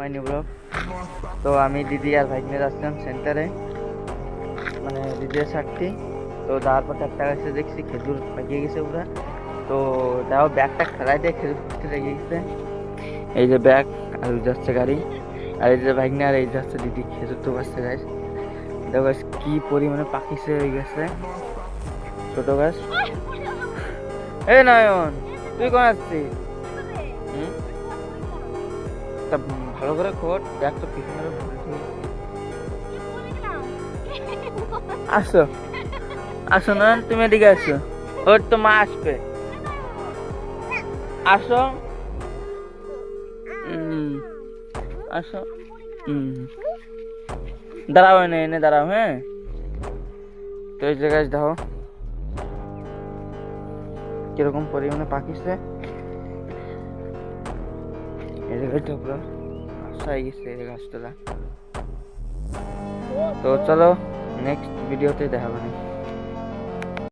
হয়নি ব্লগ। তো আমি দিদি আর ভাইকে নিয়ে যাচ্ছিলাম সেন্টারে, মানে দিদির সাথে। তো যাওয়ার পর একটা গাছে দেখছি খেজুর পাকিয়ে গেছে পুরা। তো তাও ব্যাগটা খেলাই দিয়ে খেজুর ফুটতে লেগে গেছে। এই যে ব্যাগ, আর যাচ্ছে গাড়ি, আর এই যে বাইক নিয়ে, আর এই যাচ্ছে দিদি খেজুর তো পাচ্ছে গাছ। দেখো গাছ কি পরিমাণে পাকিছে হয়ে গেছে ছোট গাছ। এই নয়ন, তুই কোন আসছিস? তা ভালো করে খোঁজ, ব্যাগ তো পিছনে আসো। আসো না, তুমি এদিকে আসো, ওর তো মা আসবে। আসো। আসো। দাঁড়াও, এনে এনে দাঁড়াও। হ্যাঁ, তো এই জায়গায় দেখো কিরকম পরিমাণে পাকিছে। এই জায়গাটা পুরো আশাই গেছে এই গাছটা। তো চলো নেক্সট ভিডিওতে দেখা হবে।